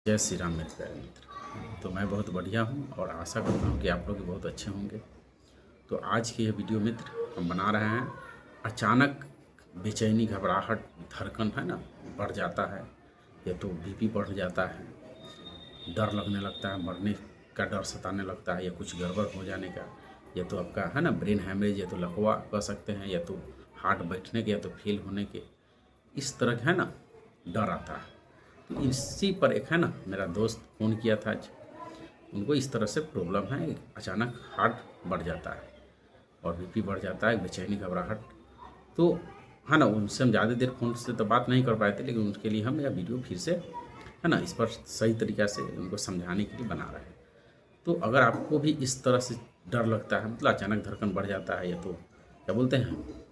जय श्री राम मेरे प्यारे मित्र। तो मैं बहुत बढ़िया हूँ और आशा करता हूँ कि आप लोग भी बहुत अच्छे होंगे। तो आज की यह वीडियो मित्र हम बना रहे हैं। अचानक बेचैनी, घबराहट, धड़कन है ना बढ़ जाता है, या तो बीपी बढ़ जाता है, डर लगने लगता है, मरने का डर सताने लगता है, या कुछ गड़बड़ हो जाने का, या तो आपका है ना ब्रेन हैमरेज, या तो लकवा कह सकते हैं, या तो हार्ट बैठने के, या तो फेल होने के, इस तरह का है ना डर आता है। तो इसी पर एक है ना मेरा दोस्त फ़ोन किया था आज। उनको इस तरह से प्रॉब्लम है, अचानक हार्ट बढ़ जाता है और बीपी बढ़ जाता है, बेचैनी, घबराहट। तो है ना उनसे हम ज़्यादा देर फ़ोन से तो बात नहीं कर पाए थे, लेकिन उसके लिए हम यह वीडियो फिर से है ना इस पर सही तरीक़ा से उनको समझाने के लिए बना रहे हैं। तो अगर आपको भी इस तरह से डर लगता है, मतलब अचानक धड़कन बढ़ जाता है, या तो क्या बोलते हैं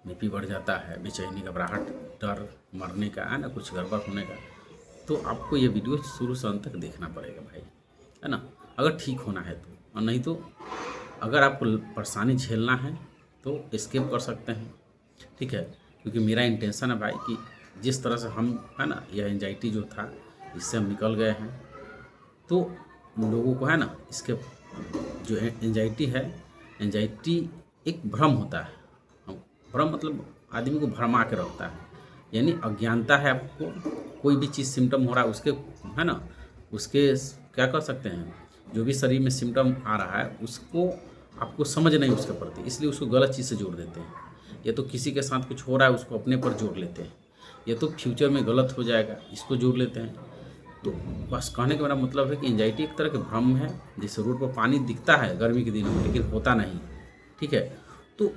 बीपी बढ़ जाता है, बेचैनी, घबराहट, डर मरने का है ना, कुछ गड़बड़ होने का, तो आपको ये वीडियो शुरू से अंत तक देखना पड़ेगा भाई, है ना, अगर ठीक होना है तो। और नहीं तो अगर आपको परेशानी झेलना है तो एस्केप कर सकते हैं, ठीक है। क्योंकि मेरा इंटेंशन है भाई कि जिस तरह से हम है ना यह एंजाइटी जो था इससे हम निकल गए हैं, तो लोगों को है ना इसके जो एंजाइटी है, एंजाइटी एक भ्रम होता है। भ्रम मतलब आदमी को भरमा के रखता है, यानी अज्ञानता है आपको, कोई भी चीज़ सिम्टम हो रहा है उसके है ना उसके क्या कर सकते हैं, जो भी शरीर में सिम्टम आ रहा है उसको आपको समझ नहीं उसके प्रति, इसलिए उसको गलत चीज़ से जोड़ देते हैं। या तो किसी के साथ कुछ हो रहा है उसको अपने पर जोड़ लेते हैं, या तो फ्यूचर में गलत हो जाएगा इसको जोड़ लेते हैं। तो बस कहने का मेरा मतलब है कि एंजाइटी एक तरह के भ्रम है, जैसे रोड पर पानी दिखता है गर्मी के दिनों में लेकिन होता नहीं, ठीक है। तो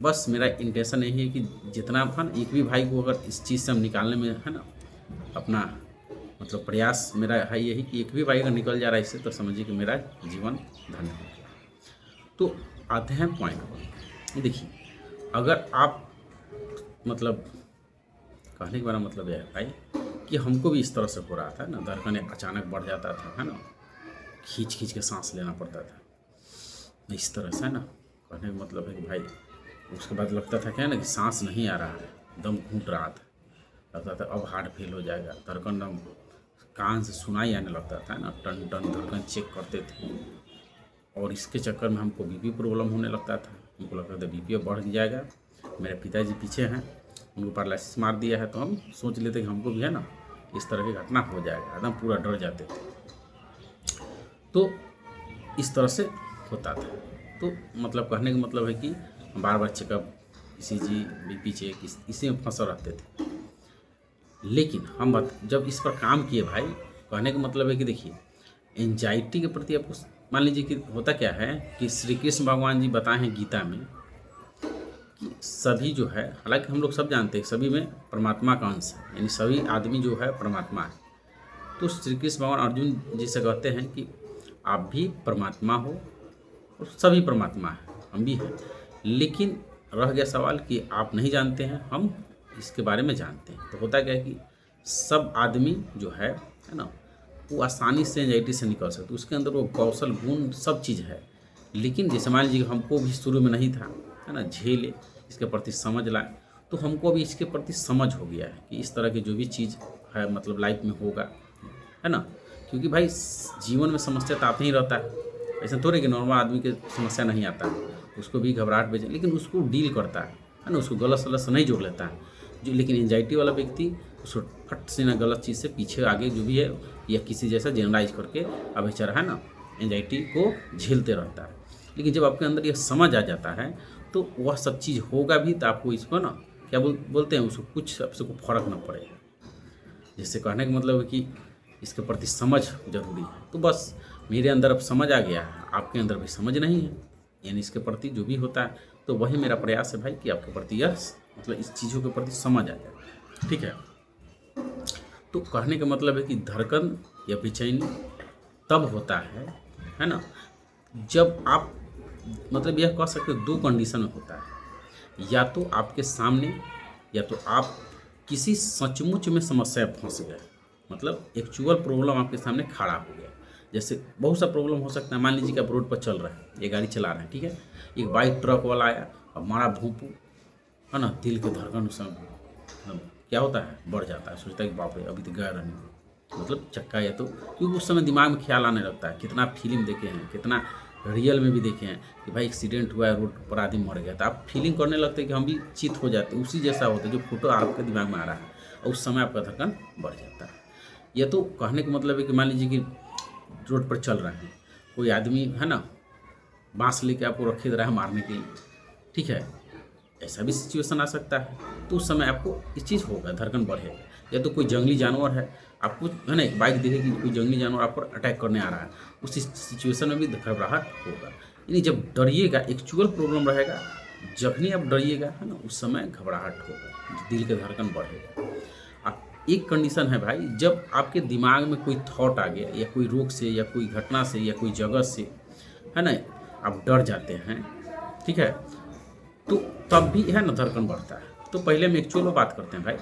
बस मेरा इंटेंशन यही है कि जितना अपन एक भी भाई को अगर इस चीज़ से हम निकालने में है ना अपना मतलब प्रयास मेरा है यही कि एक भी भाई अगर निकल जा रहा है इससे, तो समझिए कि मेरा जीवन धन्य हो गया। तो आते हैं पॉइंट पर। देखिए, अगर आप मतलब कहने का मेरा मतलब यह है भाई कि हमको भी इस तरह से हो रहा था ना, धड़कन अचानक बढ़ जाता था, है ना, खींच खींच के सांस लेना पड़ता था इस तरह से, है ना। कहने का मतलब है कि भाई उसके बाद लगता था क्या है ना कि सांस नहीं आ रहा है, दम घूट रहा था, लगता था अब हार्ट फेल हो जाएगा, धड़कन दम कान से सुनाई आने लगता था ना, टन टन धड़कन चेक करते थे। और इसके चक्कर में हमको बीपी प्रॉब्लम होने लगता था, हमको लगता था बीपी बढ़ जाएगा। मेरे पिताजी पीछे हैं, उनको पैरालिसिस मार दिया है, तो हम सोच लेते कि हमको भी है ना इस तरह की घटना हो जाएगा, एकदम पूरा डर जाते थे। तो इस तरह से होता था। तो मतलब कहने का मतलब है कि बार बार चेकअप, ईसीजी, बीपी चेक, इसी में फंसे रहते थे। लेकिन हम जब इस पर काम किए भाई, कहने का मतलब है कि देखिए एंजाइटी के प्रति आपको मान लीजिए कि होता क्या है कि श्री कृष्ण भगवान जी बताए हैं गीता में कि सभी जो है, हालांकि हम लोग सब जानते हैं सभी में परमात्मा का अंश है, यानी सभी आदमी जो है परमात्मा है। तो श्री कृष्ण भगवान अर्जुन जी से कहते हैं कि आप भी परमात्मा हो और सभी परमात्मा है, हम भी हैं। लेकिन रह गया सवाल कि आप नहीं जानते हैं, हम इसके बारे में जानते हैं। तो होता क्या है कि सब आदमी जो है ना वो आसानी से एंजाइटी से निकल सकते, उसके अंदर वो कौशल, गुण, सब चीज़ है। लेकिन जैसे मान लीजिए हमको भी शुरू में नहीं था, है ना, झेले, इसके प्रति समझ लाए, तो हमको भी इसके प्रति समझ हो गया है कि इस तरह की जो भी चीज़ है मतलब लाइफ में होगा, है ना। क्योंकि भाई जीवन में समस्या तो आते ही रहता है, ऐसा थोड़े कि नॉर्मल आदमी के समस्या नहीं आता है, उसको भी घबराहट बेचे, लेकिन उसको डील करता है ना, उसको गलत सलत से नहीं जोड़ लेता है जो। लेकिन एंजाइटी वाला व्यक्ति उसको फट से ना गलत चीज़ से पीछे आगे जो भी है या किसी जैसा जनरलाइज करके अब बेचारा है ना एंजाइटी को झेलते रहता है। लेकिन जब आपके अंदर यह समझ आ जाता है तो वह सब चीज़ होगा भी, तो आपको इसको ना क्या बोलते हैं उसको, कुछ आपसे को फर्क ना पड़ेगा। जिससे कहने का मतलब है कि इसके प्रति समझ जरूरी है। तो बस मेरे अंदर अब समझ आ गया है, आपके अंदर भी समझ नहीं है, यानी इसके प्रति जो भी होता है, तो वही मेरा प्रयास है भाई कि आपके प्रति यह मतलब इस चीज़ों के प्रति समझ आ जाए, ठीक है। तो कहने का मतलब है कि धड़कन या बेचैनी तब होता है ना, जब आप मतलब यह कह सकते हो दो कंडीशन में होता है, या तो आपके सामने, या तो आप किसी सचमुच में समस्या फंस गए, मतलब एक्चुअल प्रॉब्लम आपके सामने खड़ा हो गया। जैसे बहुत सा प्रॉब्लम हो सकता है, मान लीजिए कि आप रोड पर चल रहे हैं, ये गाड़ी चला रहे हैं, ठीक है, एक बाइक ट्रक वाला आया और मारा भूपू, है ना, दिल के धड़कन उस मतलब क्या होता है बढ़ जाता है, सोचता है कि बाप रे अभी तो गया रहने, मतलब चक्का या तो, क्योंकि उस समय दिमाग में ख्याल आने लगता है, कितना फिल्म देखे हैं, कितना रियल में भी देखे हैं कि भाई एक्सीडेंट हुआ है, रोड पर आदमी मर गया, तो आप फीलिंग करने लगते हैं कि हम भी चित हो जाते हैं, उसी जैसा होता है जो फोटो आपके दिमाग में आ रहा है, और उस समय आपका धड़कन बढ़ जाता है। यह तो कहने का मतलब है कि मान लीजिए कि रोड पर चल रहे हैं, कोई आदमी है ना बांस लेके आपको रखे रहा है मारने के लिए, ठीक है, ऐसा भी सिचुएशन आ सकता है, तो उस समय आपको इस चीज़ होगा, धड़कन बढ़ेगा। या तो कोई जंगली जानवर है, आपको है ना एक बाइक देखेगी, कोई जंगली जानवर आप पर अटैक करने आ रहा है, उस सिचुएशन में भी घबराहट होगा। यानी जब डरिएगा, एक्चुअल प्रॉब्लम रहेगा, जब भी आप डरिएगा है ना, उस समय घबराहट होगा, दिल के धड़कन बढ़ेगा। एक कंडीशन है भाई, जब आपके दिमाग में कोई थॉट आ गया, या कोई रोग से, या कोई घटना से, या कोई जगह से, है ना, आप डर जाते हैं, ठीक है, तो तब भी है ना धड़कन बढ़ता है। तो पहले हम एक्चुअल में बात करते हैं भाई,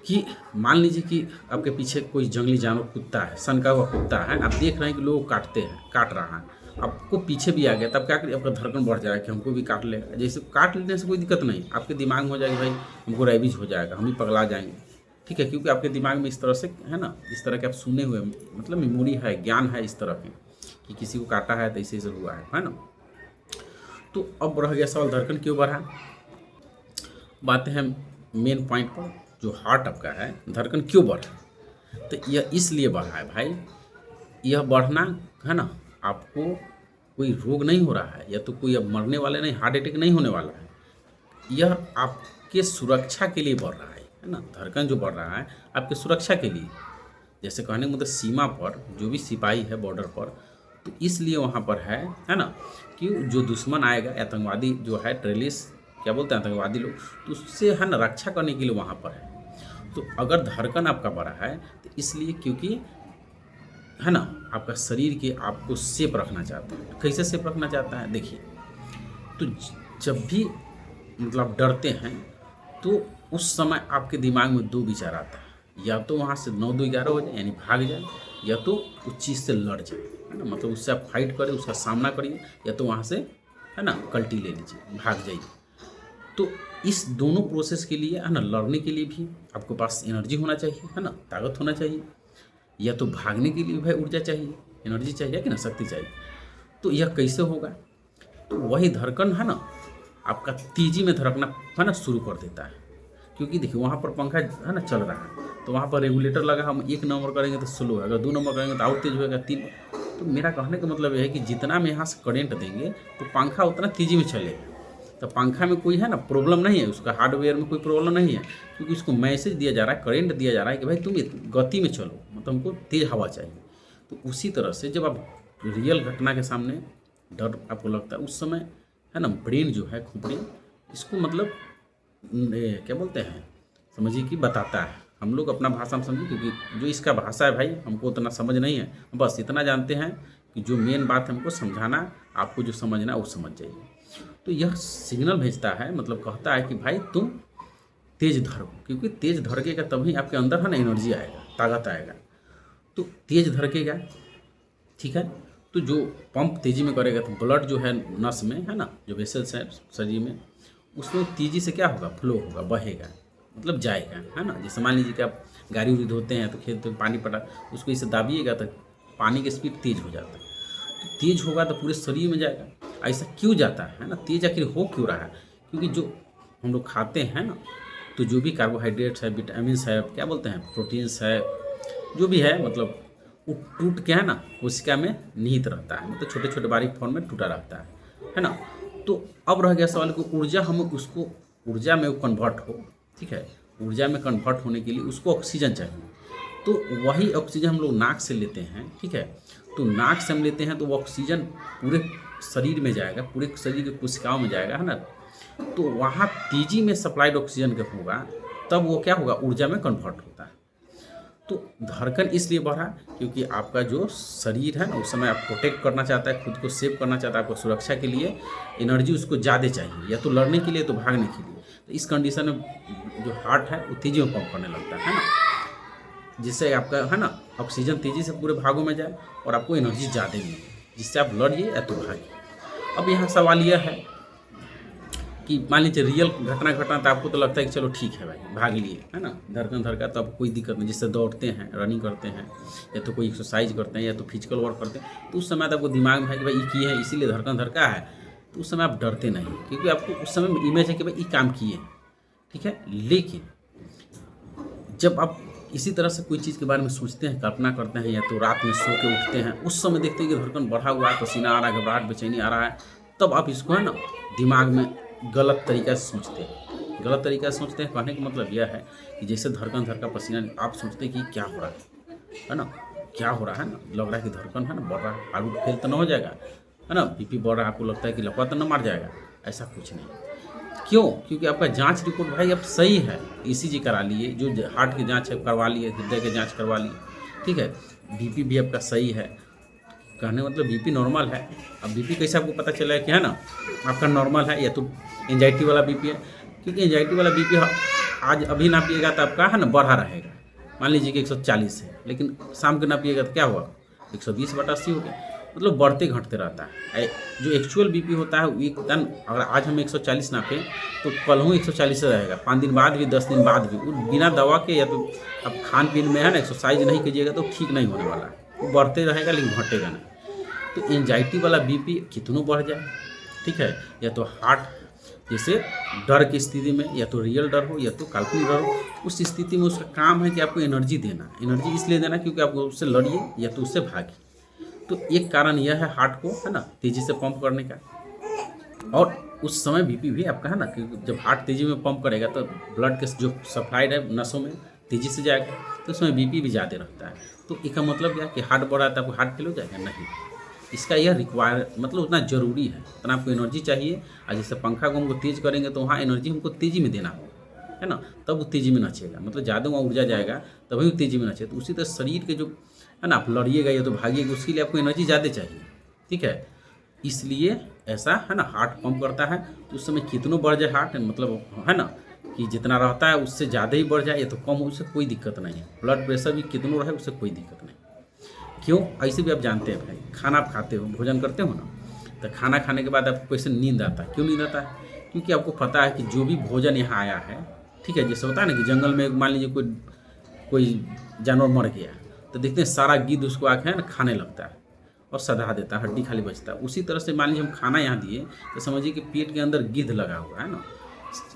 कि मान लीजिए कि आपके पीछे कोई जंगली जानवर कुत्ता है, सनका हुआ कुत्ता है, आप देख रहे हैं कि लोग काट रहा है, आपको पीछे भी आ गया, तब क्या करिए, आपका धड़कन बढ़ जाएगा कि हमको भी काट लेगा। जैसे काट लेने से कोई दिक्कत नहीं, आपके दिमाग में हो जाएगा भाई हमको रेबीज हो जाएगा, हम ही पगला जाएंगे, ठीक है, क्योंकि आपके दिमाग में इस तरह से है ना, इस तरह के आप सुने हुए, मतलब मेमोरी है, ज्ञान है इस तरह के, कि किसी को काटा है तो ऐसे हुआ है ना। तो अब रह गया सवाल धड़कन क्यों बढ़ा। बातें हैं मेन पॉइंट पर, जो हार्ट आपका है, धड़कन क्यों बढ़ा, तो यह इसलिए बढ़ा है भाई, यह बढ़ना है ना, आपको कोई रोग नहीं हो रहा है, या तो कोई अब मरने वाले नहीं, हार्ट अटैक नहीं होने वाला है, यह आपके सुरक्षा के लिए बढ़ रहा है ना। धड़कन जो बढ़ रहा है आपके सुरक्षा के लिए, जैसे कहने का मतलब सीमा पर जो भी सिपाही है बॉर्डर पर, तो इसलिए वहाँ पर है ना, कि जो दुश्मन आएगा, आतंकवादी जो है, टेररिस्ट क्या बोलते हैं आतंकवादी लोग, तो उससे है ना रक्षा करने के लिए वहाँ पर है। तो अगर धड़कन आपका बढ़ा है तो इसलिए, क्योंकि है ना आपका शरीर के आपको सेफ रखना चाहता है। कैसे सेफ रखना चाहता है, देखिए, तो जब भी मतलब डरते हैं, तो उस समय आपके दिमाग में दो विचार आता है, या तो वहाँ से 9 2 11 हो जाए, यानी भाग जाए, या तो उस चीज़ से लड़ जाए, है ना, मतलब उससे आप फाइट करें, उसका सामना करिए, या तो वहाँ से है ना कल्टी ले लीजिए, भाग जाइए। तो इस दोनों प्रोसेस के लिए है ना, लड़ने के लिए भी आपके पास एनर्जी होना चाहिए, है ना, ताकत होना चाहिए, या तो भागने के लिए भाई ऊर्जा चाहिए, एनर्जी चाहिए कि ना, शक्ति चाहिए। तो यह कैसे होगा, तो वही धड़कन है ना आपका तेजी में धड़कना है ना शुरू कर देता है, क्योंकि देखिए वहाँ पर पंखा है ना चल रहा है, तो वहाँ पर रेगुलेटर लगा, हम 1 नंबर करेंगे तो स्लो है, अगर 2 नंबर करेंगे तो और तेज होगा, 3। तो मेरा कहने का मतलब यह है कि जितना हम यहाँ से करेंट देंगे तो पंखा उतना तेजी में चलेगा। तो पंखा में कोई है ना प्रॉब्लम नहीं है, उसका हार्डवेयर में कोई प्रॉब्लम नहीं है, क्योंकि उसको मैसेज दिया जा रहा है, करंट दिया जा रहा है कि भाई तुम गति में चलो, मतलब हमको तेज़ हवा चाहिए। तो उसी तरह से जब आप रियल घटना के सामने डर आपको लगता है, उस समय है ना ब्रेन जो है, खोपड़ी, इसको मतलब क्या बोलते हैं, समझिए कि बताता है। हम लोग अपना भाषा में समझिए, क्योंकि जो इसका भाषा है भाई हमको उतना समझ नहीं है, बस इतना जानते हैं कि जो मेन बात हमको समझाना, आपको जो समझना है वो समझ जाइए। तो यह सिग्नल भेजता है, मतलब कहता है कि भाई तुम तेज धड़को, क्योंकि तेज धड़केगा तभी आपके अंदर है ना एनर्जी आएगा, ताकत आएगा। तो तेज धड़केगा, ठीक है, तो जो पंप तेजी में करेगा, तो ब्लड जो है नस में है ना, जो वेसल्स है शरीर में, उसमें तेजी से क्या होगा, फ्लो होगा, बहेगा, मतलब जाएगा, है ना। जैसे मान लीजिए कि आप गाड़ी उड़ी धोते हैं, तो खेत में पानी पड़ा, उसको इसे दाबिएगा तो पानी की स्पीड तेज हो जाता है, तो तेज होगा तो पूरे शरीर में जाएगा। ऐसा क्यों जाता है ना, तेज आखिर हो क्यों रहा है, क्योंकि जो हम लोग खाते हैं ना, तो जो भी कार्बोहाइड्रेट्स है, विटामिन है, क्या बोलते हैं, प्रोटीन्स है, जो भी है, मतलब वो टूट के है ना कोशिका में निहित रहता है, मतलब छोटे छोटे बारीक फॉर्म में टूटा रहता है ना। तो अब रह गया सवाल कि ऊर्जा, हम उसको ऊर्जा में कन्वर्ट हो, ठीक है, ऊर्जा में कन्वर्ट होने के लिए उसको ऑक्सीजन चाहिए। तो वही ऑक्सीजन हम लोग नाक से लेते हैं, ठीक है, तो नाक से हम लेते हैं तो वो ऑक्सीजन पूरे शरीर में जाएगा, पूरे शरीर के कोशिकाओं में जाएगा, है ना। तो वहाँ तेजी में सप्लाइड ऑक्सीजन का होगा, तब वो क्या होगा, ऊर्जा में कन्वर्ट होता है। तो धड़कन इसलिए बढ़ा क्योंकि आपका जो शरीर है ना, उस समय आप प्रोटेक्ट करना चाहता है, खुद को सेव करना चाहता है, आपको सुरक्षा के लिए एनर्जी उसको ज़्यादा चाहिए, या तो लड़ने के लिए तो भागने के लिए। तो इस कंडीशन में जो हार्ट है वो तेजी में पंप करने लगता है ना, जिससे आपका है ना ऑक्सीजन तेज़ी से पूरे भागों में जाए और आपको एनर्जी ज़्यादा मिले, जिससे आप लड़िए या तो भागिए। अब यहाँ सवाल यह है कि मान लीजिए रियल घटना घटना तो आपको तो लगता है कि चलो ठीक है भाई, भाग लिए, है ना, धड़कन धड़का तो आपको कोई दिक्कत नहीं। जिससे दौड़ते हैं, रनिंग करते हैं, या तो कोई एक्सरसाइज करते हैं, या तो फिजिकल वर्क करते हैं, तो उस समय तो आपको दिमाग में है कि भाई ये किए हैं इसीलिए धड़कन धड़का है, तो उस समय आप डरते नहीं, क्योंकि आपको उस समय में इमेज है कि भाई ये काम किए हैं, ठीक है। लेकिन जब आप इसी तरह से कोई चीज़ के बारे में सोचते हैं, कल्पना करते हैं, या तो रात में सो के उठते हैं, उस समय देखते हैं कि धड़कन बढ़ा हुआ है, पसीना आ रहा है, घबराहट बेचैनी आ रहा है, तब आप इसको है ना दिमाग में गलत तरीक़ा से सोचते हैं। गलत तरीक़ा से सोचते हैं कहने का मतलब यह है कि जैसे धड़कन धड़का पसीना, आप सोचते हैं कि क्या हो रहा है ना, क्या हो रहा है ना, लग रहा है कि धड़कन है ना बढ़ रहा है, हार्ट बीट फेल तो ना हो जाएगा, है ना, बीपी बढ़ रहा है, आपको लगता है कि लकवा तो ना मार जाएगा। ऐसा कुछ नहीं। क्यों? क्योंकि आपका जांच रिपोर्ट भाई अब सही है, ईसीजी करा लिए, जो हार्ट की जांच है करवा लिए, हृदय की जांच करवा लिए, ठीक है, बीपी भी आपका सही है। कहने मतलब बीपी नॉर्मल है। अब बीपी कैसे आपको पता चला है कि है ना आपका नॉर्मल है, या तो एंजाइटी वाला बीपी है, क्योंकि एंजाइटी वाला बीपी आज अभी नापिएगा तो आपका है ना बढ़ा रहेगा। मान लीजिए कि 140 है, लेकिन शाम को नापिएगा तो क्या हुआ, 120/80 हो गया, मतलब बढ़ते घटते रहता है। जो एक्चुअल बीपी होता है एकदम, अगर आज हम 140 नापें तो कल हूँ 140 रहेगा, 5 दिन बाद भी, 10 दिन बाद भी, वो बिना दवा के, या तो अब खान पीन में है ना एक्सरसाइज नहीं कीजिएगा तो ठीक नहीं होने वाला है, वो बढ़ते रहेगा लेकिन घटेगा नहीं। तो एंजाइटी वाला बीपी कितनों बढ़ जाए, ठीक है, या तो हार्ट जैसे डर की स्थिति में, या तो रियल डर हो या तो काल्पनिक डर हो, उस स्थिति में उसका काम है कि आपको एनर्जी देना। एनर्जी इसलिए देना क्योंकि आप उससे लड़िए या तो उससे भागिए। तो एक कारण यह है हार्ट को है ना तेज़ी से पंप करने का, और उस समय बीपी भी आपका है ना, क्योंकि जब हार्ट तेज़ी में पंप करेगा तो ब्लड के जो सप्लाइड है नसों में तेज़ी से जाएगा, तो उसमें बीपी भी ज़्यादा रहता है। तो इसका मतलब क्या कि हार्ट बढ़ा है तो आपको हार्ट फेल हो जाएगा? नहीं, इसका यह रिक्वायर मतलब उतना ज़रूरी है, उतना आपको एनर्जी चाहिए। और जैसे पंखा को हमको तेज़ करेंगे तो वहाँ एनर्जी हमको तेज़ी में देना होगा, है ना, तब वो तेज़ी में नचेगा, मतलब ज़्यादा वहाँ ऊर्जा जाएगा तभी वो तेज़ी में नचेगा। तो उसी तरह शरीर के जो है ना आप लड़िएगा या तो भागिएगा, उसके लिए आपको एनर्जी ज़्यादा चाहिए, ठीक है। इसलिए ऐसा है ना हार्ट पंप करता है, तो उस समय कितनों बढ़ जाए हार्ट, मतलब है ना कि जितना रहता है उससे ज़्यादा ही बढ़ जाए या तो कम हो, उससे कोई दिक्कत नहीं है। ब्लड प्रेशर भी कितनों रहे उससे कोई दिक्कत नहीं। क्यों? ऐसे भी आप जानते हैं भाई, खाना आप खाते हो, भोजन करते हो ना, तो खाना खाने के बाद आपको कैसे नींद आता है? क्यों नींद आता है? क्योंकि आपको पता है कि जो भी भोजन यहाँ आया है, ठीक है, जैसे होता है ना कि जंगल में मान लीजिए कोई जानवर मर गया, तो देखते हैं सारा गिद्ध उसको आके है ना खाने लगता है और सधा देता है, हड्डी खाली बचता है। उसी तरह से मान लीजिए हम खाना यहाँ दिए तो समझिए कि पेट के अंदर गिद्ध लगा हुआ है ना,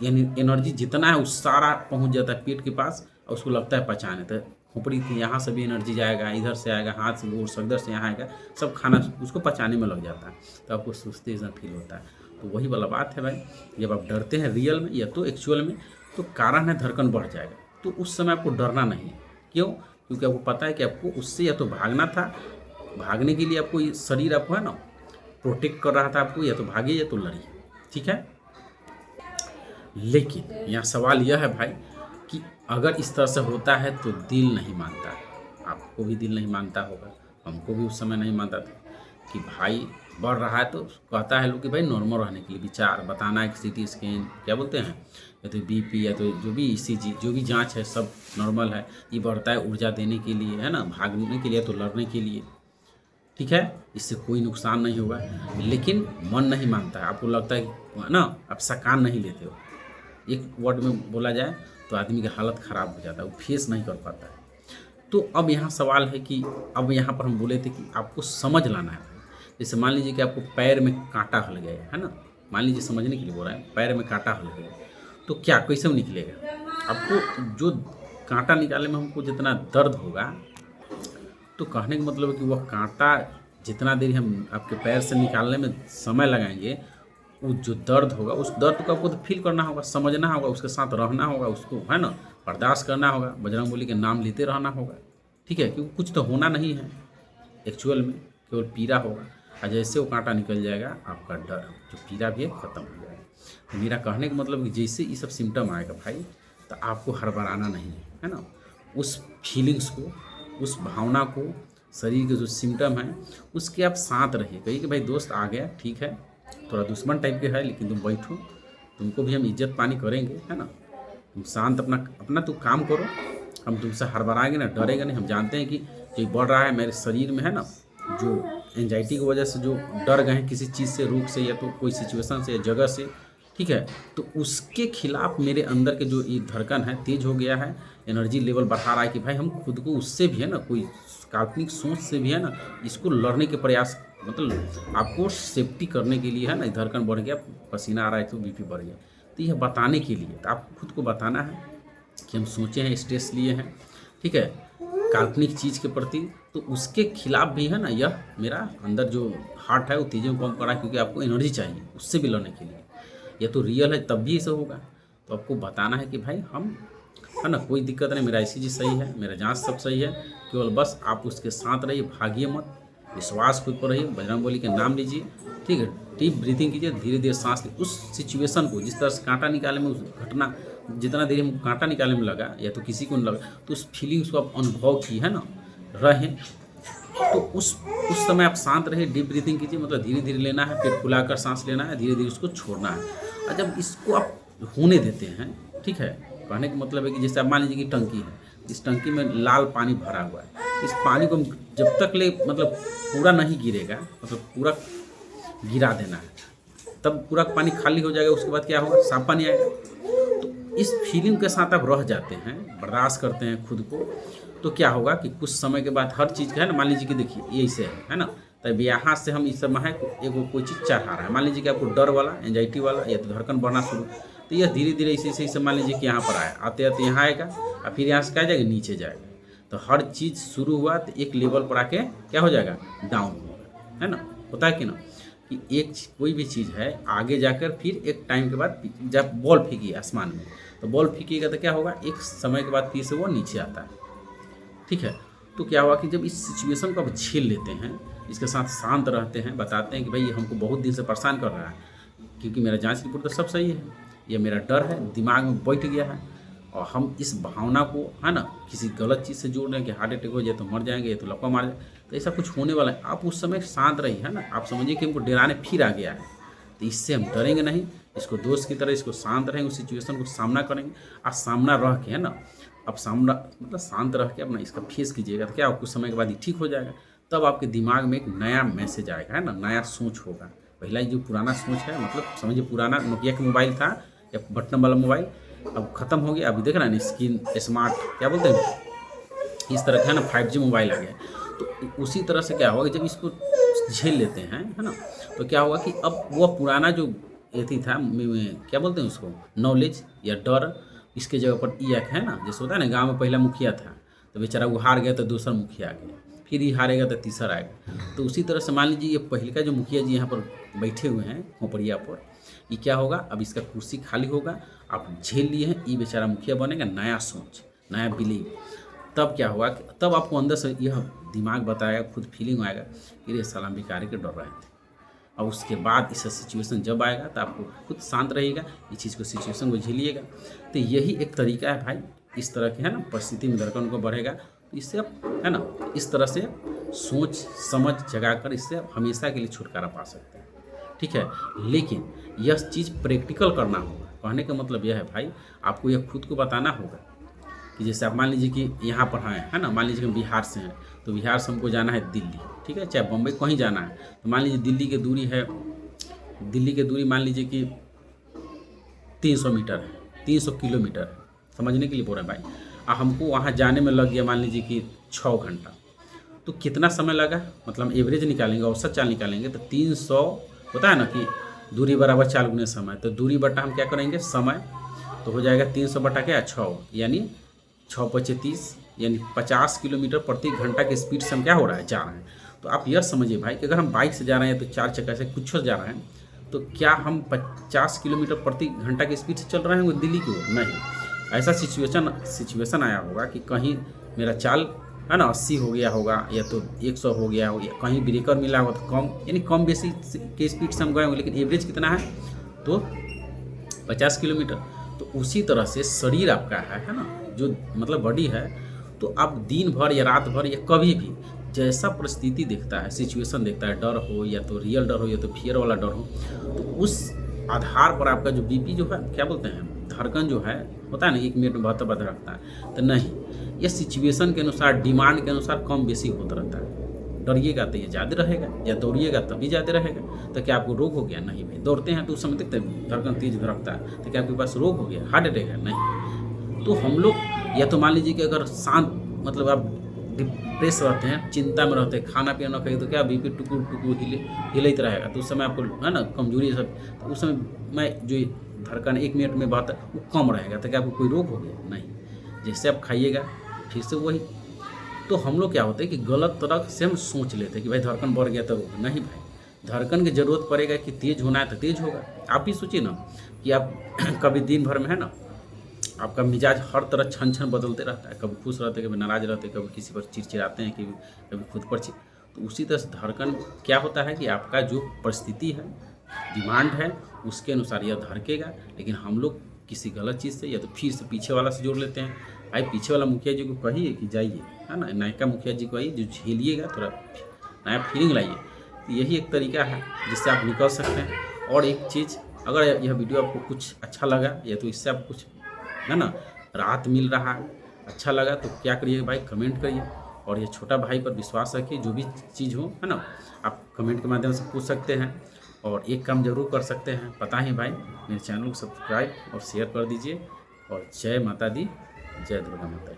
यानी एनर्जी जितना है वो सारा पहुँच जाता है पेट के पास और उसको लगता है पचाने। तो खोपड़ी की यहाँ से भी एनर्जी जाएगा, इधर से आएगा, हाथ से गोर सदर से यहाँ आएगा, सब खाना उसको पचाने में लग जाता है, तो आपको सुस्ती जैसा फील होता है। तो वही वाला बात है भाई, जब आप डरते हैं रियल में या तो एक्चुअल में, तो कारण है धड़कन बढ़ जाएगा। तो उस समय आपको डरना नहीं है। क्यों? क्योंकि आपको पता है कि आपको उससे या तो भागना था, भागने के लिए आपको शरीर आपको है ना प्रोटेक्ट कर रहा था आपको, या तो भागिए या तो लड़िए, ठीक है। लेकिन यहाँ सवाल यह है भाई कि अगर इस तरह से होता है तो दिल नहीं मानता, आपको भी दिल नहीं मानता होगा, हमको भी उस समय नहीं मानता था कि भाई बढ़ रहा है। तो कहता है लोग कि भाई नॉर्मल रहने के लिए विचार बताना है कि सीटी स्कैन क्या बोलते हैं, या तो बीपी या तो जो भी ईसीजी जो भी जांच है सब नॉर्मल है। ये बढ़ता है ऊर्जा देने के लिए, है ना, भागने के लिए तो लड़ने के लिए, ठीक है, इससे कोई नुकसान नहीं होगा। लेकिन मन नहीं मानता है, आपको लगता है कि ना आप सकान नहीं लेते हो। एक वर्ड में बोला जाए तो आदमी की हालत ख़राब हो जाता है, वो फेस नहीं कर पाता है। तो अब यहाँ सवाल है कि अब यहाँ पर हम बोले थे कि आपको समझ लाना है। जैसे मान लीजिए कि आपको पैर में कांटा हल गया है ना, मान लीजिए समझने के लिए बोल रहे हैं, पैर में कांटा हल गया, तो क्या कैसे वो निकलेगा? आपको जो कांटा निकालने में हमको जितना दर्द होगा, तो कहने का मतलब है कि वह कांटा जितना देर हम आपके पैर से निकालने में समय लगाएंगे, वो जो दर्द होगा उस दर्द को आपको तो फील करना होगा, समझना होगा, उसके साथ रहना होगा, उसको है ना बर्दाश्त करना होगा, बजरंगबली के नाम लेते रहना होगा, ठीक है, क्योंकि कुछ तो होना नहीं है एक्चुअल में, केवल पीड़ा होगा। और जैसे वो कांटा निकल जाएगा आपका डर जो पीड़ा भी है ख़त्म हो जाएगा। तो मेरा कहने का मतलब कि जैसे ये सब सिम्टम आएगा भाई, तो आपको हड़बड़ाना नहीं है ना, उस फीलिंग्स को, उस भावना को, शरीर के जो सिम्टम हैं उसके आप साथ रहिए। कहिए कि भाई दोस्त आ गया, ठीक है, थोड़ा दुश्मन टाइप के है, लेकिन तुम बैठो, तुमको भी हम इज्जत पानी करेंगे, है ना, तुम शांत अपना तुम काम करो, हम तुमसे हड़बड़ाएंगे ना, डरेंगे नहीं। हम जानते हैं कि जो बढ़ रहा है मेरे शरीर में है ना, जो एंजाइटी की वजह से जो डर गए हैं किसी चीज़ से, रोग से, या तो कोई सिचुएशन से या जगह से, ठीक है। तो उसके खिलाफ मेरे अंदर के जो ये धड़कन है तेज हो गया है, एनर्जी लेवल बढ़ा रहा है कि भाई हम खुद को उससे भी है ना, कोई काल्पनिक सोच से भी है ना, इसको लड़ने के प्रयास, मतलब आपको सेफ्टी करने के लिए है ना, धड़कन बढ़ गया, पसीना आ रहा है तो बीपी बढ़ गया। तो यह बताने के लिए, तो आपको खुद को बताना है कि हम सोचे हैं, स्ट्रेस लिए हैं, ठीक है, काल्पनिक चीज़ के प्रति, तो उसके खिलाफ भी है ना, यह मेरा अंदर जो हार्ट है वो तेज़ी में पंप कर रहा है, क्योंकि आपको एनर्जी चाहिए उससे भी लड़ने के लिए। यह तो रियल है, तब भी ऐसा होगा। तो आपको बताना है कि भाई हम है ना, कोई दिक्कत नहीं, मेरा ICG सही है, मेरा जांच सब सही है, केवल बस आप उसके साथ रहिए, भागिए मत, विश्वास खुद पर रहिए, बजरंगबली के नाम लीजिए, ठीक है, डीप ब्रीथिंग कीजिए, धीरे धीरे सांस लीजिए। उस सिचुएशन को, जिस तरह से कांटा निकाले में, उस घटना जितना देर हमको कांटा निकालने में लगा या तो किसी को नहीं लगा, तो उस फीलिंग्स को आप अनुभव की है ना, रहें। तो उस समय आप शांत रहे, डीप ब्रीथिंग कीजिए, मतलब धीरे धीरे लेना है, पेट फुलाकर सांस लेना है, धीरे धीरे उसको छोड़ना है। और जब इसको आप होने देते हैं, ठीक है, कहने का मतलब है कि जैसे आप मान लीजिए कि टंकी है, इस टंकी में लाल पानी भरा हुआ है, इस पानी को जब तक ले, मतलब पूरा नहीं गिरेगा, मतलब पूरा गिरा देना है, तब पूरा पानी खाली हो जाएगा, उसके बाद क्या होगा, साफ पानी आएगा। तो इस फीलिंग के साथ आप रह जाते हैं, बर्दाश्त करते हैं खुद को, तो क्या होगा कि कुछ समय के बाद हर चीज़ का है ना, मान लीजिए कि देखिए यही से है ना, तब यहाँ से हम इस समय है एगो कोई चीज़ चढ़ा रहा है, मान लीजिए कि आपको डर वाला, एंजाइटी वाला, या तो धड़कन बढ़ना शुरू, तो यह धीरे धीरे इसे मान लीजिए कि यहाँ पर आया, आते आते यहाँ आएगा, और फिर यहाँ से क्या जाएगा, नीचे जाएगा। तो हर चीज़ शुरू हुआ तो एक लेवल पर आके क्या हो जाएगा, डाउन होगा, है ना, होता है कि ना, कि एक कोई भी चीज़ है आगे जाकर फिर एक टाइम के बाद, जब बॉल फेंकी आसमान में, तो बॉल फेंकीगा तो क्या होगा, एक समय के बाद फिर से वो नीचे आता है, ठीक है। तो क्या हुआ कि जब इस सिचुएशन को आप झेल लेते हैं, इसके साथ शांत रहते हैं, बताते हैं कि भाई ये हमको बहुत दिन से परेशान कर रहा है, क्योंकि मेरा जांच रिपोर्ट तो सब सही है, ये मेरा डर है दिमाग में बैठ गया है, और हम इस भावना को है ना किसी गलत चीज़ से जोड़ रहे हैं कि हार्ट अटैक हो जाए तो मर जाएंगे, या तो लपा मार जाए, तो ऐसा कुछ होने वाला है। आप उस समय शांत रहिए, है ना, आप समझिए कि हमको डराने फिर आ गया है, तो इससे हम डरेंगे नहीं, इसको दोस्त की तरह इसको शांत रहेंगे, उस सिचुएशन को सामना करेंगे, और सामना रह के, है ना, अब सामना मतलब शांत रह के अपना इसका फेस कीजिएगा, तो क्या कुछ समय के बाद ही ठीक हो जाएगा। तब आपके दिमाग में एक नया मैसेज आएगा, है ना, नया सोच होगा। पहला जो पुराना सोच है, मतलब समझिए पुराना नोकिया का मोबाइल था या बटन वाला मोबाइल, अब ख़त्म हो गया, अभी देख रहे हैं ना, स्क्रीन स्मार्ट क्या बोलते हैं, इस तरह का है ना, 5G मोबाइल आ गया। तो उसी तरह से क्या होगा, जब इसको झेल लेते हैं, है ना, तो क्या होगा कि अब वह पुराना जो एथी था, क्या बोलते हैं उसको, नॉलेज या डर, इसके जगह पर एक है ना, जैसे होता है ना, गांव में पहला मुखिया था, तो बेचारा वो हार गया तो दूसरा मुखिया आ गया, फिर ये हारेगा तो तीसरा आएगा। तो उसी तरह से मान लीजिए ये पहले का जो मुखिया जी यहाँ पर बैठे हुए हैं खोपड़िया पर, ये क्या होगा, अब इसका कुर्सी खाली होगा, आप झेल लिए हैं, ये बेचारा मुखिया बनेगा, नया सोच, नया बिलीव। तब क्या होगा, तब आपको अंदर से यह दिमाग बताएगा, खुद फीलिंग आएगा कि ये सलाम भिखारी के डर रहे थे। और उसके बाद इस सिचुएशन जब आएगा तो आपको खुद शांत रहेगा, इस चीज़ को, सिचुएशन को झेलिएगा। तो यही एक तरीका है भाई, इस तरह के है ना परिस्थिति में धड़कन को बढ़ेगा, तो इससे आप है ना, इस तरह से सोच समझ जगा कर इससे आप हमेशा के लिए छुटकारा पा सकते हैं, ठीक है। लेकिन यह चीज़ प्रैक्टिकल करना होगा। कहने का मतलब यह है भाई, आपको यह खुद को बताना होगा कि जैसे आप मान लीजिए कि यहाँ पर हैं, है ना, मान लीजिए कि बिहार से हैं, तो बिहार से हमको जाना है दिल्ली, ठीक है, चाहे बम्बई कहीं जाना है, तो मान लीजिए दिल्ली की दूरी है, दिल्ली की दूरी मान लीजिए कि 300 मीटर है, 300 किलोमीटर है, समझने के लिए बोल रहे हैं भाई। और हमको वहाँ जाने में लग गया मान लीजिए कि 6 घंटा, तो कितना समय लगा, मतलब एवरेज निकालेंगे, औसत चाल निकालेंगे, तो 300 होता है ना कि दूरी बराबर चाल गुने समय, तो दूरी बटा हम क्या करेंगे समय, तो हो जाएगा 300 बटा क्या 6, यानी 6 × 30, यानी 50 किलोमीटर प्रति घंटा की स्पीड से हम क्या हो रहा है, जा रहे हैं। तो आप यह समझिए भाई कि अगर हम बाइक से जा रहे हैं तो 4 चक्का से कुछ जा रहे हैं, तो क्या हम 50 किलोमीटर प्रति घंटा की स्पीड से चल रहे हैं दिल्ली की ओर? नहीं। ऐसा सिचुएशन आया होगा कि कहीं मेरा चाल है ना 80 हो गया होगा, या तो 100 हो गया होगा, कहीं ब्रेकर मिला होगा तो कम, यानी कम बेसी के स्पीड से हम गए होंगे, लेकिन एवरेज कितना है, तो 50 किलोमीटर। तो उसी तरह से शरीर आपका है ना, जो मतलब बॉडी है, तो आप दिन भर या रात भर या कभी भी जैसा परिस्थिति देखता है, सिचुएशन देखता है, डर हो या तो रियल डर हो या तो फियर वाला डर हो, तो उस आधार पर आपका जो बीपी जो है क्या बोलते हैं, धड़कन जो है होता है ना 1 मिनट में 72 बार धड़कता है, तो नहीं, ये सिचुएशन के अनुसार, डिमांड के अनुसार कम बेसी होता रहता है। डरिएगा तो ये ज़्यादा रहेगा, या दौड़िएगा तभी ज़्यादा रहेगा। तो क्या आपको रोग हो गया? नहीं भाई। दौड़ते हैं तो उस समय देखते हैं धड़कन तेज धड़कता है, तो क्या आपके पास रोग हो गया, हार्ट अटैक है? नहीं। तो हम लोग या तो मान लीजिए कि अगर शांत मतलब आप डिप्रेस रहते हैं, चिंता में रहते हैं, खाना पीना खाइए तो क्या बीपी टुकुर टुकुर हिलत रहेगा, तो उस समय आपको है ना कमजोरी सब, तो उस समय मैं जो धड़कन 1 मिनट में बात वो कम रहेगा। तो क्या आपको कोई रोग हो गया? नहीं। जैसे आप खाइएगा फिर से वही। तो हम लोग क्या होता है कि गलत तरह से हम सोच लेते हैं कि भाई धड़कन बढ़ गया तो रोग। नहीं भाई, धड़कन की ज़रूरत पड़ेगा कि तेज़ होना है तो तेज़ होगा। आप ही सोचिए ना कि आप कभी दिन भर में है ना आपका मिजाज हर तरह छन छन बदलते रहता है, कभी खुश रहते हैं, कभी नाराज रहते हैं, कभी किसी पर चिड़चिड़ाते हैं, कभी खुद पर तो उसी तरह से धड़कन क्या होता है कि आपका जो परिस्थिति है, डिमांड है, उसके अनुसार यह धड़केगा। लेकिन हम लोग किसी गलत चीज़ से या तो फिर से पीछे वाला से जोड़ लेते हैं। भाई पीछे वाला मुखिया जी को कहिए कि जाइए, है ना, नायका मुखिया जी को आइए, जो झेलिएगा, थोड़ा नया फीलिंग लाइए। तो यही एक तरीका है जिससे आप निकल सकते हैं। और एक चीज़, अगर यह वीडियो आपको कुछ अच्छा लगा या तो इससे आपको कुछ है ना राहत मिल रहा है, अच्छा लगा, तो क्या करिए भाई, कमेंट करिए। और ये छोटा भाई पर विश्वास रखिए, जो भी चीज़ हो है ना आप कमेंट के माध्यम से पूछ सकते हैं। और एक काम जरूर कर सकते हैं, पता है भाई, मेरे चैनल को सब्सक्राइब और शेयर कर दीजिए। और जय माता दी, जय दुर्गा माता।